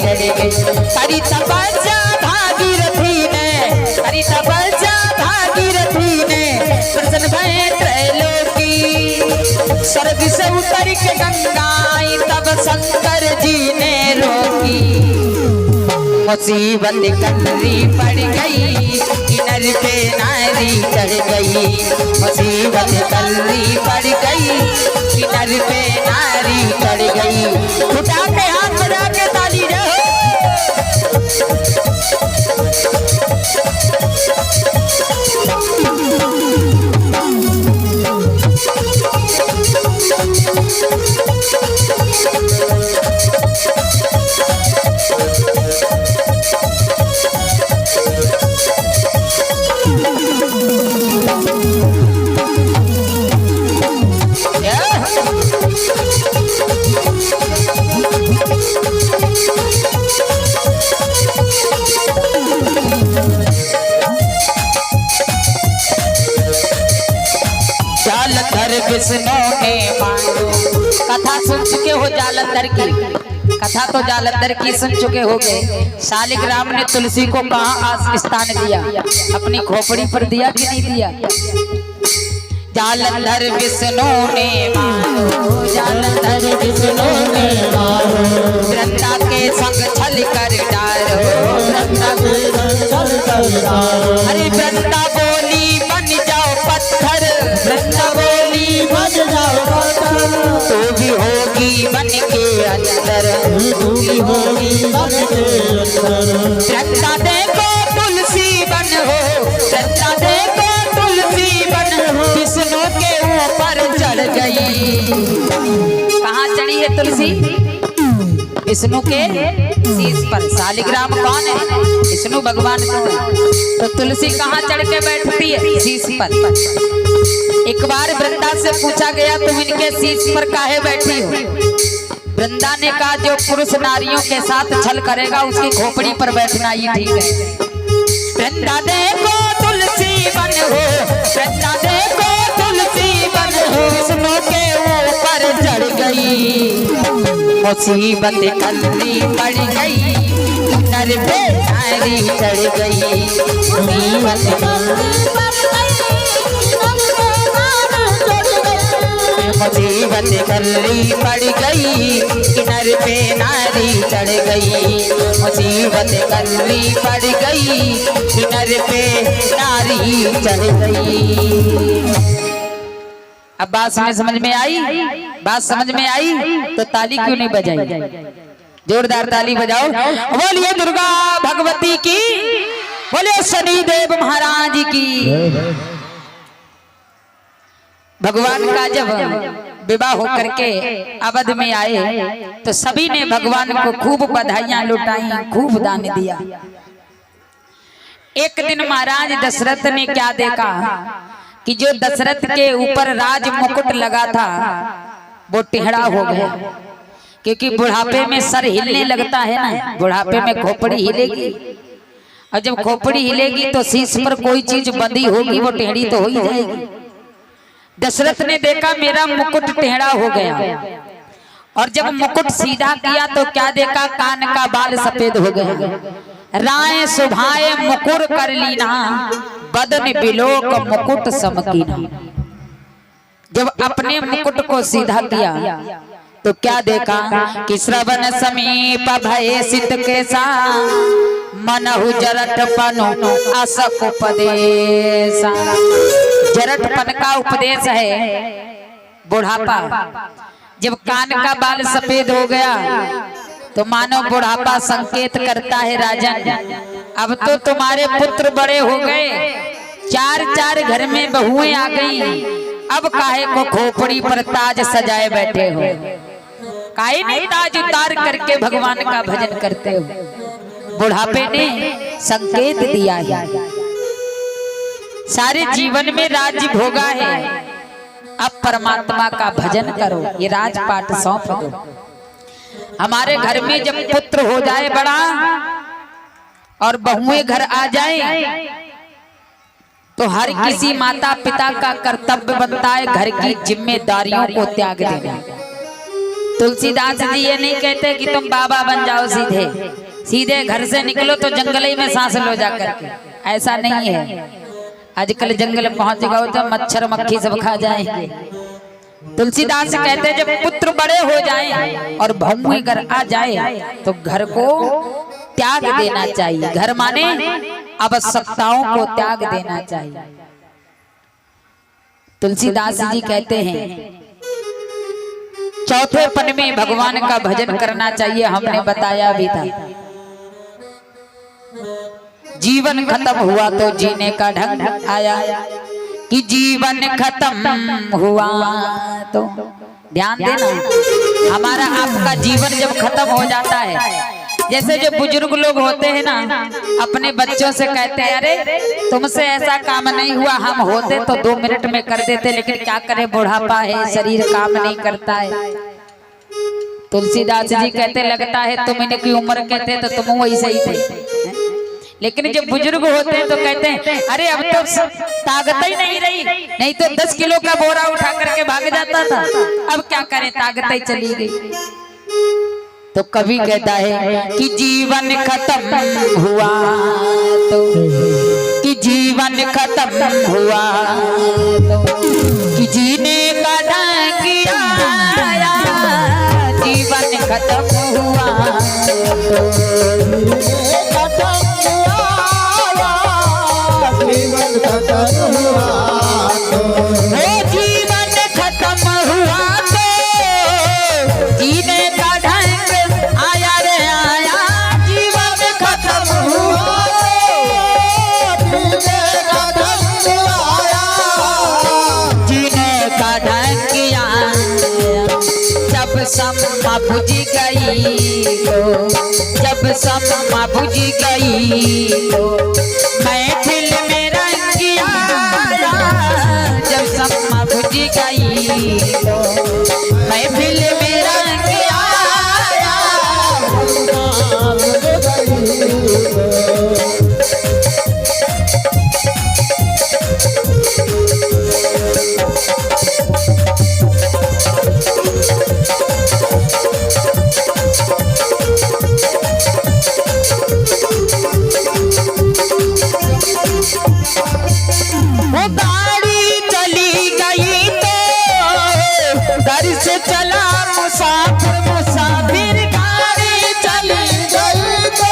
चढ़ गई। करी तपस्या भागीरथी ने, करी तपस्या भागीरथी ने, प्रसन्न भये त्रैलोकी। स्वर्ग से उतर के गंगा आई तब शंकर जी ने रोकी। मुसीबत कलरी पड़ गई, किनर पे नारी चढ़ गई। मुसीबत कलरी पड़ गई, किनर पे नारी चढ़ गई। उठा के हाथ बजा के ताली रहो। विष्णु ने मांगो। कथा सुन चुके हो जालंधर की, कथा तो जालंधर की सुन चुके होगे। शालिग्राम ने तुलसी को कहाँ स्थान दिया? अपनी खोपड़ी पर दिया कि नहीं दिया? जालंधर विष्णु ने मांगो, जालंधर विष्णु ने मांगो। वृंदा के संग छल कर डारो, वृंदा के संग छल कर डारो। अरे वृंदा बोली बन जाओ पत्थर, वृंदा बोली बन जाओ पत्थर। तू भी होगी बन के अंदर, तू भी होगी बन के अंदर। वृंदा देखो तुलसी बन हो, वृंदा देखो तुलसी बन हो। विष्णु के ऊपर चढ़ गई। कहाँ चढ़ी है तुलसी? विष्णु के शीश पर। शालिग्राम कौन है? विष्णु भगवान को। तो तुलसी कहाँ चढ़ के बैठती है? शीश पर। एक बार वृंदा से पूछा गया तुम इनके शीश पर काहे बैठी हो? वृंदा ने कहा जो पुरुष नारियों के साथ छल करेगा उसकी खोपड़ी पर बैठना ही ठीक है। वृंदा देखो तुलसी बन हो, वृंदा देखो तुलसी बन हो। विष्णु के ऊपर चढ़ गई। मुसीबत कलरी पड़ गई, नर पे नारी चढ़ गई। मुसीबत मुसीबत कलरी पड़ गई, किनर पे नारी चढ़ गई। मुसीबत कलरी पड़ गई, किनर पे नारी चढ़ गई। अब बात समझ में आई? बात समझ में आई तो ताली क्यों नहीं बजाई? जोरदार ताली बजाओ। बोलिए दुर्गा भगवती की, बोलिए शनिदेव महाराज की। भगवान का जब विवाह होकर के अवध में आए तो सभी ने भगवान को खूब बधाइयां लुटाई, खूब दान दिया। एक दिन महाराज दशरथ ने क्या देखा कि जो दशरथ के ऊपर राज मुकुट लगा था वो टेढ़ा हो गया। क्योंकि बुढ़ापे में सर हिलने लगता है ना, बुढ़ापे में खोपड़ी हिलेगी और जब खोपड़ी हिलेगी तो शीश पर कोई चीज बंधी होगी वो टेढ़ी तो हो ही जाएगी। दशरथ ने देखा मेरा मुकुट टेढ़ा हो गया और जब मुकुट सीधा किया तो क्या देखा? कान का बाल सफेद हो गया। राय सुभाए मुकुर कर लीना, बदन बिलोक मुकुट समकीना। जब अपने मुकुट को सीधा किया तो क्या देखा कि श्रवण समीप भय सिद्ध के सा मनहु जरठपन असक उपदेशा। जरठपन का उपदेश है बुढ़ापा। जब कान का बाल सफेद हो गया तो मानो बुढ़ापा संकेत करता है राजन अब तो तुम्हारे पुत्र बड़े हो गए, चार चार घर में बहुएं आ गई, अब काहे को खोपड़ी पर ताज सजाए बैठे हो? काहे नहीं ताज उतार करके भगवान का भजन करते हो? बुढ़ापे ने संकेत दिया है। सारे जीवन में राज्य भोगा है, अब परमात्मा का भजन करो, ये राजपाट सौंप दो। हमारे घर में जब पुत्र हो जाए बड़ा और बहुएं घर आ जाए तो हर किसी माता पिता का कर्तव्य बनता है घर की जिम्मेदारियों को त्याग देना। तुलसीदास जी ये नहीं कहते कि तुम बाबा बन जाओ सीधे सीधे घर से निकलो तो जंगल ही में सांस लो जाकर के, ऐसा नहीं है। आजकल जंगल पहुंच गए तो मच्छर मक्खी सब खा जाएंगे। तुलसीदास कहते जब पुत्र बड़े हो जाएं और भौमुई घर आ जाए तो घर को त्याग देना चाहिए। घर माने आवश्यकताओं को त्याग देना चाहिए। तुलसीदास जी कहते हैं चौथे पन में भगवान का भजन करना चाहिए। हमने बताया भी था जीवन खत्म हुआ तो जीने का ढंग आया, कि जीवन खत्म हुआ तो ध्यान देना, हमारा आपका जीवन जब खत्म हो जाता है, जैसे जो बुजुर्ग लोग होते हैं ना अपने बच्चों से कहते हैं अरे तुमसे ऐसा काम नहीं हुआ, हम होते तो 2 मिनट में कर देते, लेकिन क्या करें बुढ़ापा है शरीर काम नहीं करता है। तुलसीदास जी कहते लगता है तुम इनकी उम्र के थे तो तुम वैसे ही थे, लेकिन जब बुजुर्ग होते हैं तो कहते हैं अरे अब तो ताकत ही नहीं रही, नहीं तो 10 किलो का बोरा उठा करके भाग जाता था, अब क्या करें ताकत ही चली गई। तो कवि कहता है कि जीवन खत्म हुआ तो, कि जीवन खत्म हुआ तो, कि जीने का ढंग आया, जीवन खत्म हुआ तो, जीवन खत्म हुआ तो, जीवन खत्म हुआ तो, जीने का ढंग आया रे आया, जीवन खत्म हुआ तो, जीने का ढंग आया, जीने का ढंग आया। जब समा बुझ गई तो, जब समा बुझ गई तो, महफिल में रंग आया, जब समा बुझ गई तो, महफिल में रंग आया, वो गाड़ी चली गई तो घर से चला मुसाफिर, मुसाफिर गाड़ी चली गई तो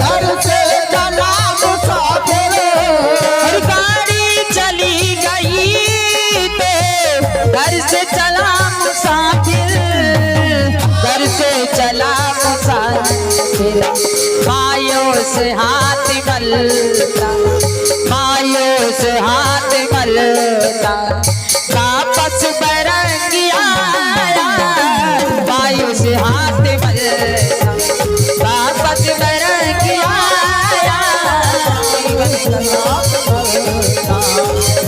घर से चला मुसाफिर, और गाड़ी चली गई तो घर से चला मुसाफिर, घर से चला मुसाफिर, मायूस हाथ मलता, मायूस हाथ मलता, वापस बरंग आया, मायूस हाथ मलता, वापस बरंग आया,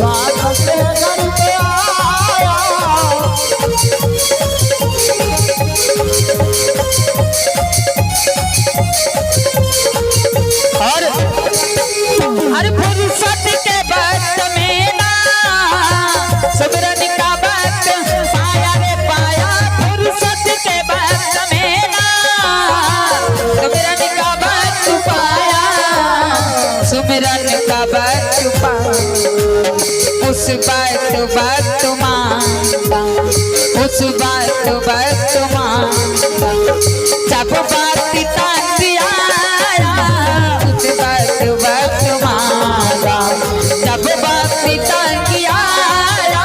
वापस बरंग आया। और हर फुर्सत के वक्त में ना सुबरन का वक्त पाया रे पाया, फुर्सत के वक्त में ना सुबरन का वक्त पाया, सुमरन का वक्त पाया, उस वक्त मांगा, उस वक्त मांगा, जब बात तक आया, उस वक्त मांगा, जब बात तक आया,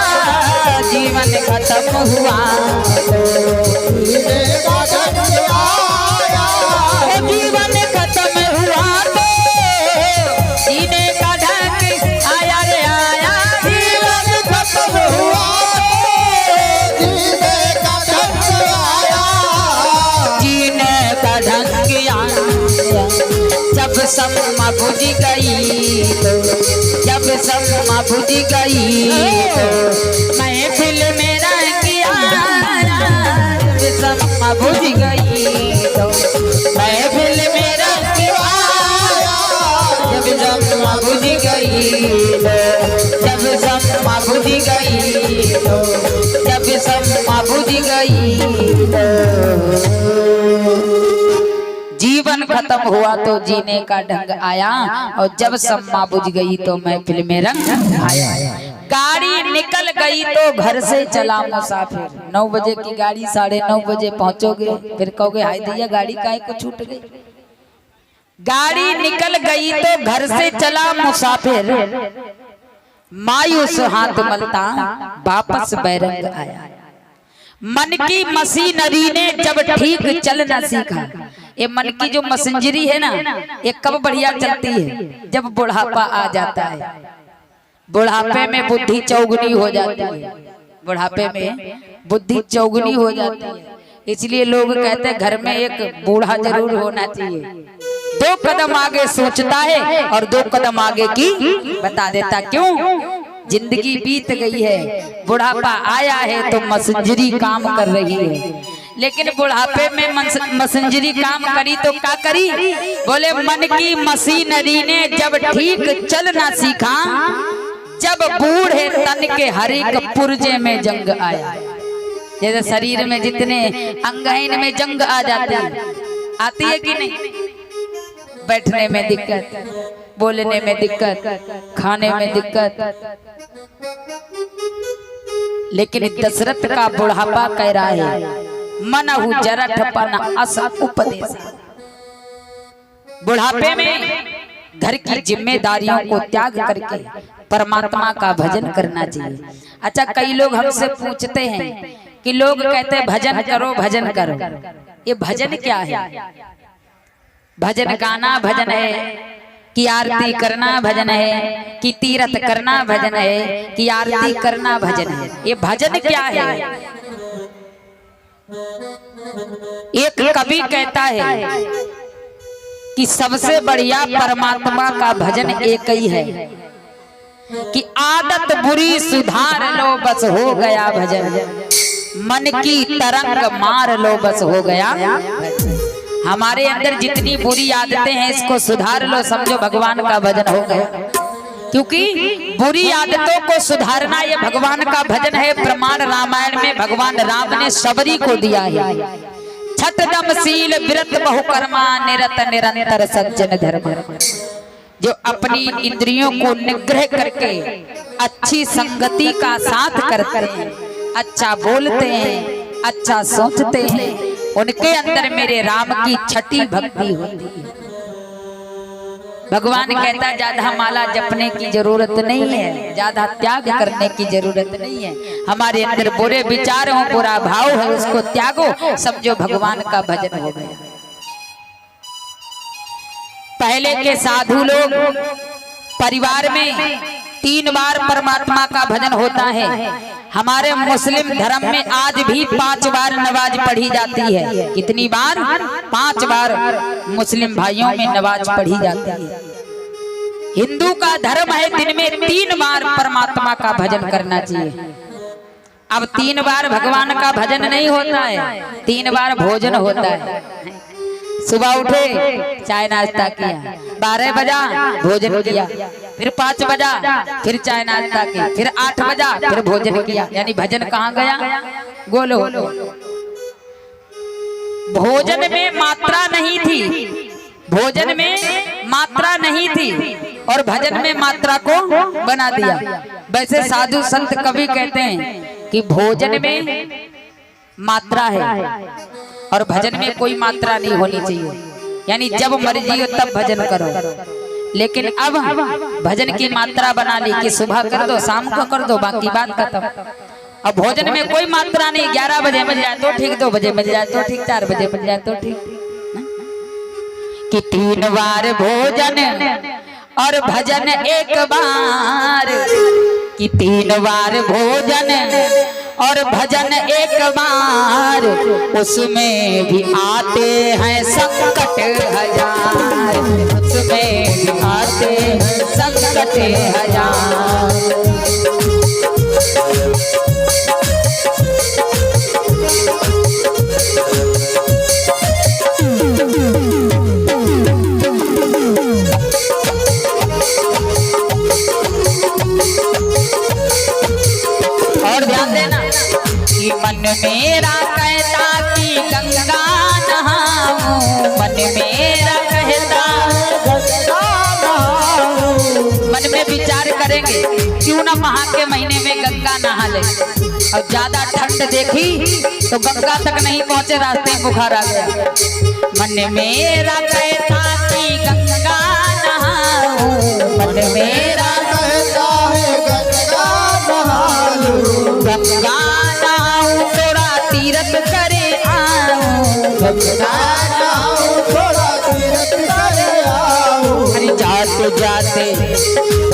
जीवन खत्म हुआ तो, जीवन खत्म हुआ तो, जीने का ढंग आया रे आया, जीवन खत्म हुआ तो, जीने का ढंग आया, जीने का ढंग आया। जब समा बुझ गई तो, जब समा बुझ गई तो, महफिल में रंग आया, जब समा बुझ गई तो, महफिल में रंग आया, जब समा बुझ गई तो, जब समा बुझ गई तो, जब समा बुझ गई तो जीवन खत्म हुआ तो जीने का ढंग आया, और जब सम्मा बुझ गई तो महफिल में रंग आया। गाड़ी निकल गई तो घर से चला मुसाफिर। 9 बजे की गाड़ी 9:30 बजे पहुंचोगे, फिर कहोगे हाय दैया गाड़ी काहे को छूट गई। गाड़ी निकल गई तो घर से चला मुसाफिर, मायूस हाथ मलता वापस बैरंग आया। मन की मशीनरी ने जब ठीक चलना सीखा, ये मन की जो मशीनरी है ना, ये कब बढ़िया चलती है, जब बुढ़ापा आ जाता है। बुढ़ापे में बुद्धि चौगुनी हो जाती है, बुढ़ापे में बुद्धि चौगुनी हो जाती है। इसलिए लोग कहते हैं घर में एक बूढ़ा जरूर होना चाहिए। 2 कदम आगे सोचता है और 2 कदम आगे की बता देता। क्यों? जिंदगी बीत गई है, बुढ़ापा आया है तो मशीनरी काम कर रही है। लेकिन बुढ़ापे में मशीनरी काम करी तो क्या करी? बोले मन की मशीनरी ने जब ठीक चलना सीखा, जब बूढ़े तन के हर एक पुर्जे में जंग आया। जैसे शरीर में जितने अंग हैं इनमें जंग आ जाती है, आती है कि नहीं? बैठने में दिक्कत, बोलने में दिक्कत, खाने में दिक्कत। लेकिन दशरथ का बुढ़ापा कह रहा है मनहु जरठपन अस उपदेश। बुढ़ापे में घर की जिम्मेदारियों को त्याग करके परमात्मा का भजन करना चाहिए। अच्छा, कई लोग हमसे पूछते हैं कि लोग कहते हैं भजन करो भजन करो, ये भजन क्या है? भजन गाना भजन है कि आरती करना भजन है कि तीर्थ करना भजन है कि आरती करना भजन है? ये भजन क्या है? एक कवि कहता है कि सबसे बढ़िया परमात्मा का भजन एक ही है कि आदत बुरी सुधार लो बस हो गया भजन, मन की तरंग मार लो बस हो गया भजन। हमारे अंदर जितनी बुरी आदतें हैं इसको सुधार लो, समझो भगवान का भजन हो गया। क्योंकि बुरी आदतों को सुधारना ये भगवान का भजन है। प्रमाण रामायण में भगवान राम ने सबरी को दिया है, छठ दमशील व्रत बहुकर्मा निरत निरंतर सज्जन धर्म। जो अपनी इंद्रियों को निग्रह करके अच्छी संगति का साथ करते हैं, अच्छा बोलते हैं, अच्छा सोचते हैं, उनके अंदर मेरे राम की छठी भक्ति होती है। भगवान कहता है ज्यादा माला जपने की जरूरत नहीं है, ज्यादा त्याग करने की जरूरत नहीं है। हमारे अंदर बुरे विचार हो, बुरा भाव है, उसको त्यागो, समझो भगवान का भजन हो गया। पहले के साधु लोग परिवार में 3 बार परमात्मा का भजन होता है। हमारे मुस्लिम धर्म में आज भी 5 बार नमाज पढ़ी जाती है। कितनी बार? 5 बार मुस्लिम भाइयों में नमाज पढ़ी जाती है। हिंदू का धर्म है दिन में 3 बार परमात्मा का भजन करना चाहिए। अब 3 बार भगवान का भजन नहीं होता है, 3 बार भोजन होता है। सुबह उठे चाय नाश्ता किया, 12 बजा भोजन किया, फिर 5 बजा फिर चाय नाश्ता किया, फिर 8 बजा फिर भोजन किया। यानी भजन कहाँ गया? गोलो। भोजन में मात्रा नहीं थी, भोजन में मात्रा नहीं थी और भजन में मात्रा को बना दिया। वैसे साधु संत कवि कहते हैं कि भोजन में मात्रा है और भजन में कोई मात्रा नहीं होनी चाहिए। यानी जब मर्जी हो तब भजन करो। लेकिन अब भजन की मात्रा बना ली कि सुबह कर दो, शाम को कर दो, बाकी बात खत्म। अब भोजन में कोई मात्रा नहीं, 11 बजे मिल जाए तो ठीक, 2 बजे मिल जाए तो ठीक, 4 बजे मिल जाए तो ठीक। कि 3 बार भोजन और भजन 1 बार, कि 3 बार भोजन और भजन 1 बार, उसमें भी आते हैं संकट हजार, उसमें भी आते हैं संकट हजार। और ध्यान देना कि मन में मेरा कहता, मन में विचार करेंगे क्यों ना माह के महीने में गंगा नहा ले। और ज्यादा ठंड देखी तो गंगा तक नहीं पहुंचे, रास्ते में बुखार आ गया। मन मेरा कहता कि गंगा नहाऊं, मन मेरा कहता है गंगा नहाऊं, गंगा नहाऊं थोड़ा तीर्थ करे आऊं, गंगा नहाऊं थोड़ा तीर्थ करे आऊं। अरे जाते जाते,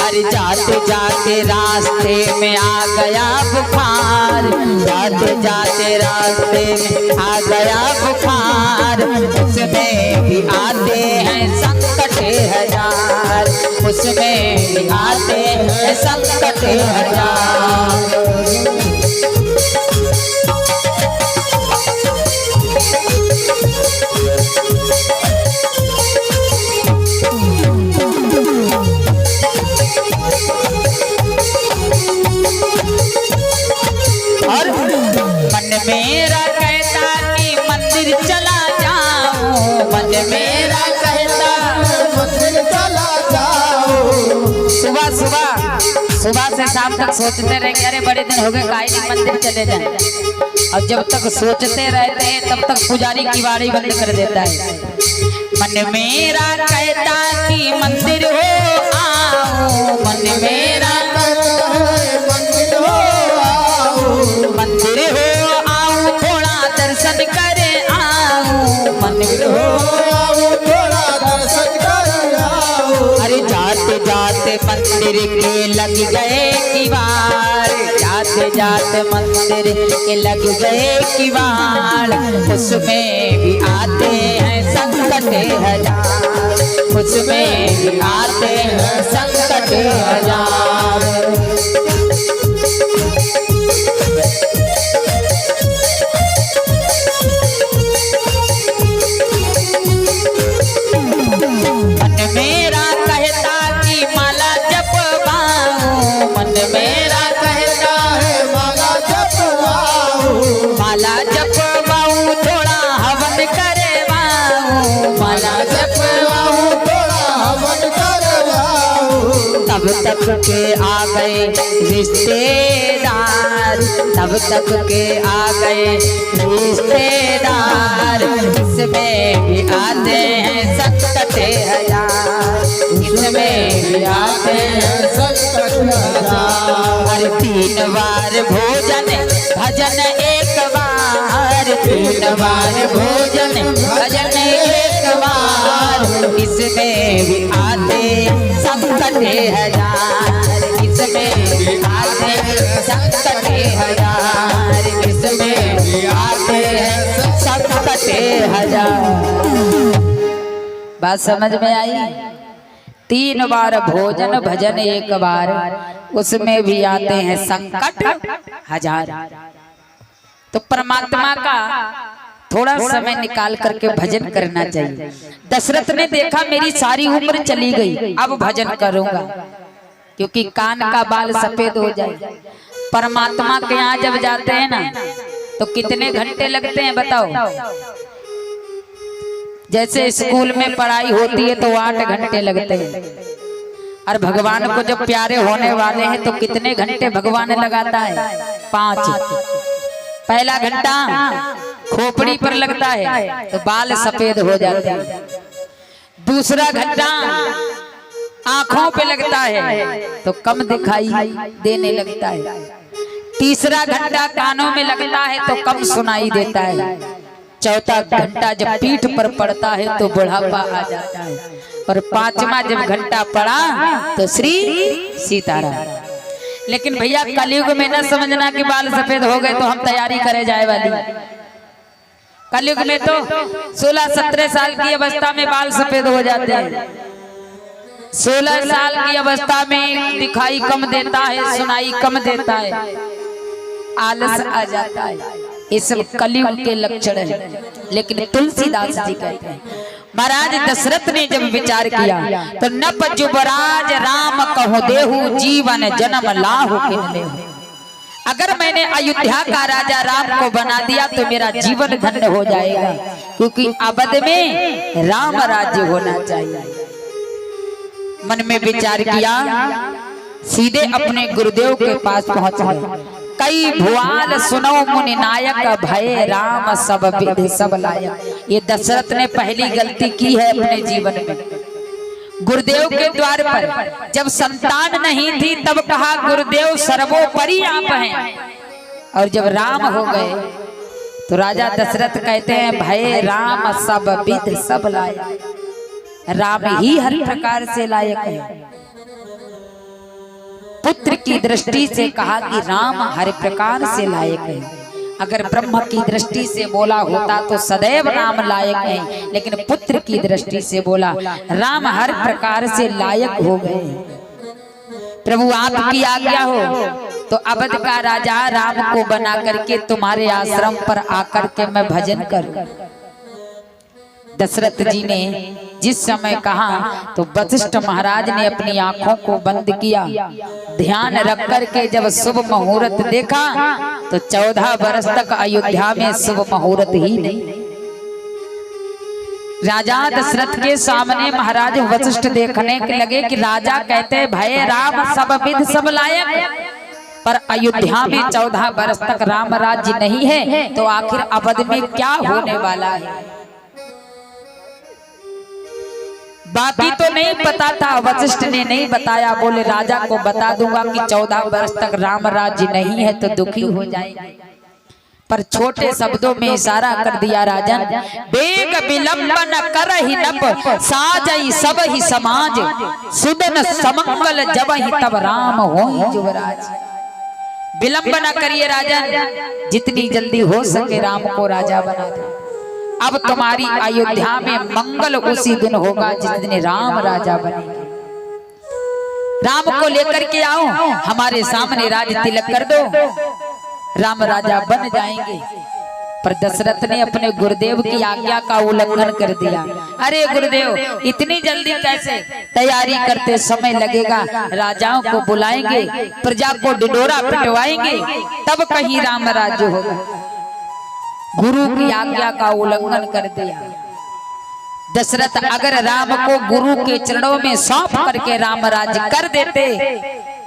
अरे जाते जाते रास्ते में आ गया बुखार, जाते जाते रास्ते में आ गया बुखार। उसमें भी आते हैं संकट हजार, उसमें भी आते हैं संकट हजार। और मन मेरा कहता कि मंदिर चला जाऊं, मन मेरा कहता मंदिर चला जाऊं। सुबह सुबह सुबह से शाम तक सोचते रहेंगे, अरे बड़े दिन हो गए काहे नहीं मंदिर चले जाएं। और जब तक सोचते रहते हैं तब तक पुजारी किवाड़ी बंद कर देता है। मन मेरा कहता कि मंदिर हो आओ, मन मेरा कहता है मंदिर हो आओ, मंदिर हो आओ थोड़ा दर्शन करे आऊं, मंदिर हो आओ थोड़ा दर्शन करे आऊं। अरे जाते जाते मंदिर के लग गए किवाड़, जाते जाते मंदिर के लग गए किवाड़। उसमें भी आते हैं संकट हजार, उसमें भी आते हैं संकट हजार। मन मेरा कहता कि माला जपवाऊं, मन मेरा कहता है माला जपवाऊं, माला जपवाऊं थोड़ा हवन करवाऊं, माला जपवाऊं थोड़ा हवन करवाऊं। तब तक के आ गए रिश्तेदार, तब तक के आ गए रिश्तेदार। इसमें भी आते हैं संकट हजार, इसमें भी आते हैं संकट हजार। हर 3 बार भोजन भजन एक बार, 3 बार भोजन भजन एक बार। इसमें भी आते संकट हजार, इसमें भी आते संकट हजार, इसमें भी आते संकट हजार। बात समझ में आई? 3 बार भोजन भजन एक बार, उसमें भी आते हैं संकट हजार। तो परमात्मा का थोड़ा समय निकाल करके भजन करना चाहिए। दशरथ ने देखा मेरी सारी उम्र चली गई, अब भजन करूंगा, क्योंकि कान का बाल सफेद हो जाए। परमात्मा के यहाँ जब जाते हैं ना तो कितने घंटे लगते हैं बताओ? जैसे स्कूल में पढ़ाई होती है तो 8 घंटे लगते हैं, और भगवान को जब प्यारे होने वाले हैं तो कितने घंटे भगवान लगाता है? 5। पहला घंटा खोपड़ी पर लगता है तो बाल सफेद हो जाते हैं, दूसरा घंटा आंखों पे लगता है तो कम दिखाई देने लगता है, तीसरा घंटा कानों में लगता है तो कम सुनाई देता है, चौथा घंटा जब पीठ पर पड़ता है तो बुढ़ापा आ जाता है, और 5वां जब घंटा पड़ा तो श्री सीताराम। लेकिन भैया कलयुग में न समझना कि बाल सफेद हो गए तो हम तैयारी करे जाए वाली। कलयुग में तो 16-17 साल की अवस्था में बाल सफेद हो जाते हैं, 16 साल की अवस्था में दिखाई कम देता है, सुनाई कम देता है, आलस आ जाता है। ये सब कलयुग के लक्षण है। लेकिन तुलसीदास जी कहते हैं महाराज दशरथ ने जब विचार किया तो नप जुबराज राम कहो देहु जीवन जन्म लाहु किन लेहु। अगर मैंने अयोध्या का राजा राम को बना दिया तो मेरा जीवन धन्य हो जाएगा, क्योंकि अवध में राम राज्य होना चाहिए। मन में विचार किया, सीधे अपने गुरुदेव के पास पहुंच गए। कई भुआल सुनो मुनि नायक, भय राम सब विधि सब लायक। ये दशरथ ने पहली गलती की है अपने जीवन में। गुरुदेव के द्वार पर जब संतान नहीं थी तब कहा गुरुदेव सर्वोपरि आप हैं, और जब राम हो गए तो राजा दशरथ कहते हैं भय राम सब विधि सब लायक। राम ही हर प्रकार से लायक है। पुत्र की दृष्टि से कहा कि राम हर प्रकार से लायक है। अगर ब्रह्म की दृष्टि से बोला होता तो सदैव राम लायक है, लेकिन पुत्र की दृष्टि से बोला राम हर प्रकार से लायक हो गए। प्रभु आपकी आज्ञा हो तो अवध का राजा राम को बना करके तुम्हारे आश्रम पर आकर के मैं भजन करूं। दशरथ जी ने जिस समय कहा तो वशिष्ठ महाराज ने अपनी आंखों को बंद किया। ध्यान रख करके जब शुभ मुहूर्त देखा तो 14 वर्ष तक अयोध्या में शुभ मुहूर्त ही नहीं। राजा दशरथ के सामने महाराज वशिष्ठ देखने के लगे कि राजा कहते भय राम सब विधि सब लायक, पर अयोध्या में 14 वर्ष तक राम राज्य नहीं है, तो आखिर अवध में क्या होने वाला है। बाकी तो नहीं पता था, वशिष्ठ ने नहीं बताया। बोले राजा को बता दूंगा कि 14 वर्ष तक राम राज्य नहीं है तो दुखी हो जाएंगे, पर छोटे शब्दों में इशारा कर दिया राजन। बेग विलंब न करहि नप, साजई सब ही समाज, सुदन समंगल जब ही तब राम होई युवराज। विलंब न करिए राजन, जितनी जल्दी हो सके राम को राजा बना दो। अब तुम्हारी अयोध्या में मंगल उसी दिन होगा जिस दिन राम राजा बनेंगे। राम को लेकर के आओ, हमारे सामने राज तिलक कर दो, राम राजा बन जाएंगे। पर दशरथ ने अपने गुरुदेव की आज्ञा का उल्लंघन कर दिया। अरे गुरुदेव, इतनी जल्दी कैसे? तैयारी करते समय लगेगा, राजाओं को बुलाएंगे, प्रजा को डिडोरा पिटवाएंगे, तब कहीं राम राज्य होगा। गुरु की आज्ञा का उल्लंघन कर दिया। दशरथ अगर राम को गुरु के चरणों में सौंप करके राम राज्य कर देते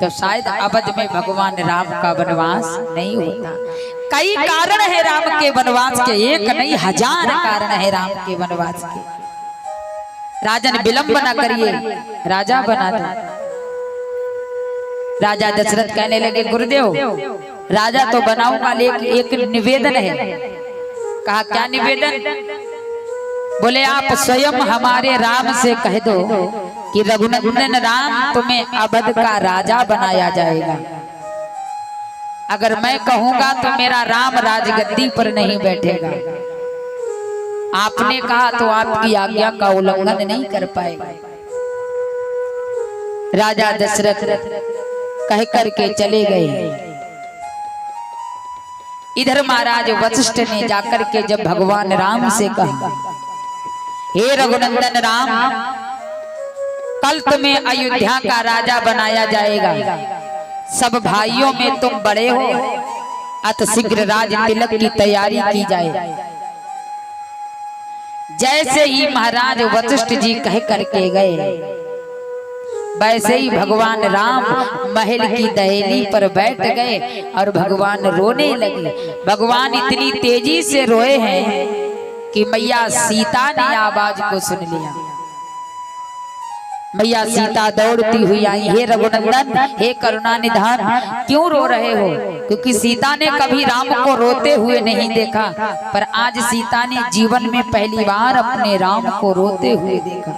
तो शायद अवध में भगवान राम का वनवास नहीं होता। कई कारण है राम के वनवास के, एक नहीं 1000 कारण है राम के वनवास के। राजन विलंब न करिए, राजा बना दो। राजा दशरथ कहने लगे गुरुदेव राजा तो बनाऊंगा, लेकिन एक निवेदन है। कहा क्या निवेदन? बोले आप स्वयं हमारे राम से कह दो कि रघुनंदन राम तुम्हें अवध का राजा बनाया जाएगा। अगर मैं कहूंगा तो मेरा राम राजगद्दी पर नहीं बैठेगा। आपने कहा तो आपकी आज्ञा का उल्लंघन नहीं कर पाएगा। राजा दशरथ कह करके चले गए। इधर महाराज वशिष्ठ ने जाकर के जब भगवान राम से कहा हे रघुनंदन राम, कल तुम्हें अयोध्या का राजा बनाया जाएगा। सब भाइयों में तुम बड़े हो, अत शीघ्र राज तिलक की तैयारी की जाए। जैसे ही महाराज वशिष्ठ जी कह करके गए, वैसे ही भगवान राम महल की दहली पर बैठ गए और भगवान रोने लगे। भगवान इतनी तेजी से रोए हैं कि मैया सीता ने आवाज को सुन लिया। मैया सीता दौड़ती हुई आई, हे रघुनंदन, हे करुणा निधान, क्यों रो रहे हो? क्योंकि सीता ने कभी राम को रोते हुए नहीं देखा, पर आज सीता ने जीवन में पहली बार अपने राम को रोते हुए देखा।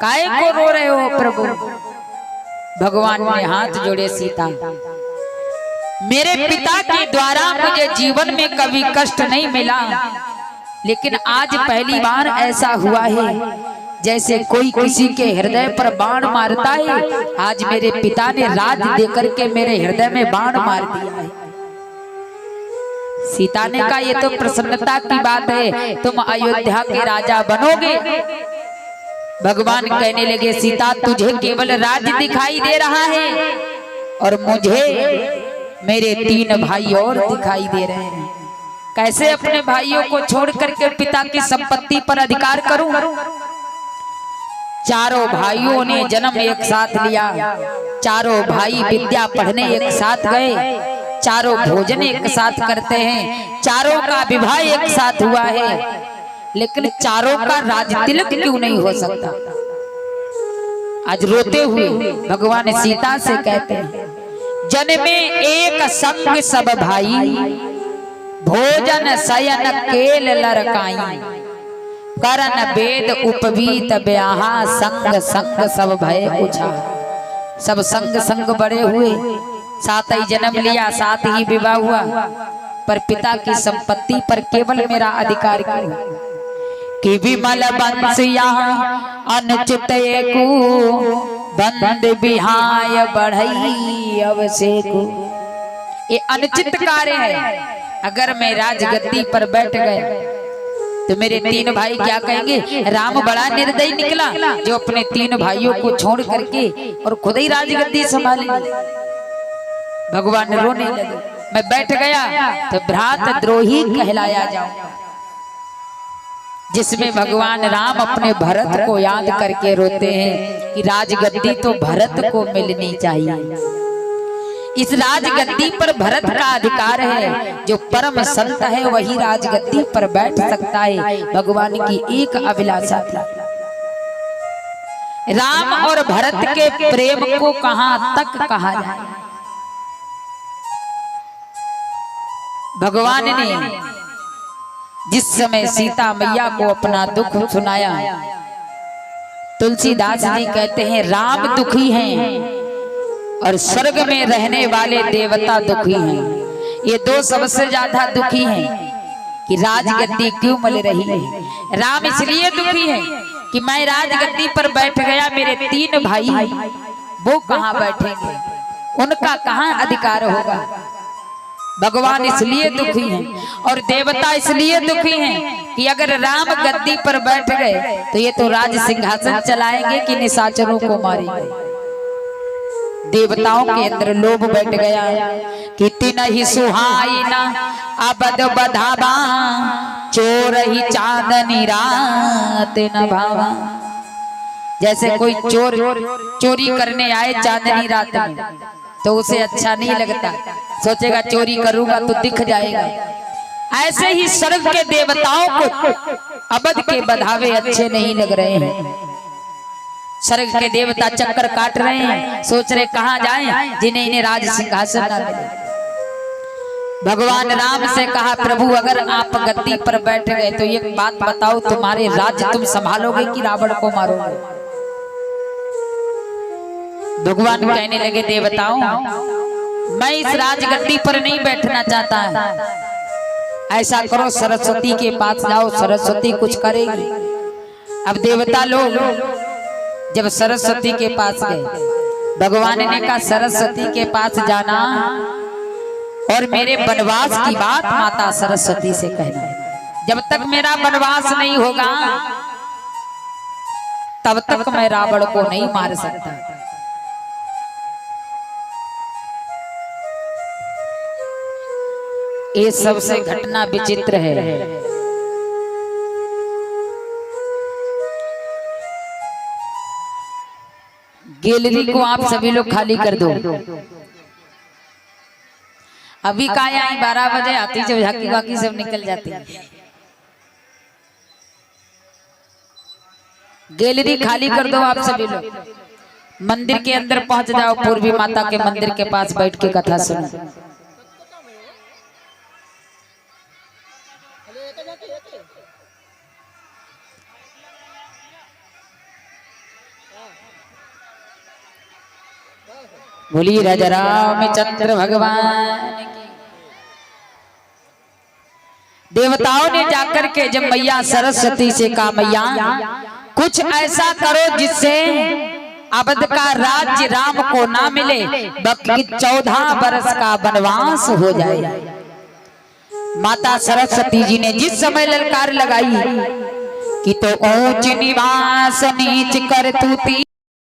काहे को रो रहे हो प्रभु? भगवान ने हाथ जोड़े, सीता मेरे पिता के द्वारा मुझे जीवन में कभी कष्ट नहीं मिला, लेकिन आज पहली बार ऐसा हुआ है जैसे कोई किसी के हृदय पर बाण मारता है। आज मेरे पिता ने राज देकर के मेरे हृदय में बाण मार दिया है। सीता ने कहा ये तो प्रसन्नता की बात है, तुम अयोध्या के राजा बनोगे। भगवान कहने लगे सीता तुझे केवल राज्य दिखाई दे रहा है और मुझे मेरे 3 भाई और दिखाई दे रहे हैं। कैसे अपने भाइयों को छोड़ करके पिता की संपत्ति पर अधिकार करूं? चारों भाइयों ने जन्म एक साथ लिया, चारों भाई विद्या पढ़ने एक साथ गए, चारों भोजन एक साथ करते हैं, चारों का विवाह एक साथ हुआ है, लेकिन चारों का राज तिलक क्यों नहीं हो सकता? आज रोते हुए भगवान सीता से कहते हैं, जन्मे एक संग सब भाई, भोजन शयन केल लरकाई, करन वेद उपवीत ब्याहा, संग संग सब भय पूछा। सब संग संग बड़े हुए, साथ ही जन्म लिया, साथ ही विवाह हुआ, पर पिता की संपत्ति पर केवल मेरा अधिकार क्यों? कि विमल वंश यहाँ अनुचित एको, बंद बिहाय बढ़ई अवसेको। ये अनुचित कार्य है। अगर मैं राजगद्दी पर बैठ गया तो मेरे 3 भाई क्या कहेंगे? राम बड़ा निर्दयी निकला जो अपने 3 भाइयों को छोड़ करके और खुद ही राजगद्दी संभाली। भगवान रोने लगे, मैं बैठ गया तो भ्रात द्रोही कहलाया जाऊंगा। जिसमें भगवान राम अपने भरत को याद करके रोते हैं कि राजगद्दी तो भरत को मिलनी चाहिए। इस राजगद्दी पर भरत का अधिकार है। जो परम संत है वही राजगद्दी पर बैठ सकता है। भगवान की एक अभिलाषा थी। राम और भरत के प्रेम को कहां तक कहा जाए? भगवान ने जिस समय सीता मैया को अपना दुख सुनाया, तुलसीदास जी कहते हैं राम दुखी हैं और स्वर्ग में रहने वाले देवता दुखी हैं। ये 2 सबसे ज्यादा दुखी हैं कि राजगद्दी क्यों मिल रही है। राम इसलिए दुखी है कि मैं राजगद्दी पर बैठ गया, मेरे 3 भाई वो कहां बैठेंगे, उनका कहां अधिकार होगा। भगवान इसलिए दुखी हैं और देवता इसलिए दुखी हैं कि अगर राम गद्दी पर बैठ गए तो ये तो राज सिंहासन चलाएंगे कि निशाचरों को मारेंगे। देवताओं के अंदर लोभ बैठ गया कि तिनहि सुहाई ना अबद बधावा, चोर ही चांदनी रात न भावा। जैसे कोई चोर चोरी करने आए चांदनी रात में तो उसे अच्छा नहीं लगता, सोचेगा चोरी करूंगा तो दिख जाएगा। ऐसे ही स्वर्ग के देवताओं को अबद के बधावे अच्छे नहीं लग रहे हैं। स्वर्ग के देवता चक्कर काट रहे हैं, सोच रहे कहां जाएं जिन्हें इन्हें राज सिंहासन न मिले। भगवान राम से कहा, प्रभु अगर आप गद्दी पर बैठ गए तो एक बात बताओ, तुम्हारे राज्य तुम संभालोगे कि रावण को मारोगे? भगवान कहने लगे, देवताओं मैं इस राजगद्दी पर नहीं बैठना चाहता है। ऐसा करो सरस्वती के पास जाओ, सरस्वती कुछ करेगी। अब देवता लोग जब सरस्वती के पास गए, भगवान ने कहा सरस्वती के पास जाना और मेरे वनवास की बात माता सरस्वती से कहना। जब तक मेरा वनवास नहीं होगा तब तक मैं रावण को नहीं मार सकता। ये सबसे घटना विचित्र है। गैलरी को आप सभी लोग खाली कर दो। अभी का आई 12 बजे आती, जब झाकी वाकी सब निकल जाती है। गैलरी खाली कर दो आप सभी लोग। मंदिर के अंदर पहुंच जाओ, पूर्वी माता के मंदिर के पास बैठ के कथा सुनो। बोलिए राजा रामचंद्र भगवान की। देवताओं ने जाकर के जब मैया सरस्वती से कहा, मैया कुछ ऐसा करो जिससे अवध का राज्य राम को ना मिले, बल्कि 14 बरस का वनवास हो जाए। माता सरस्वती जी ने जिस समय ललकार लगाई कि तो ऊंच निवास नीच कर तूती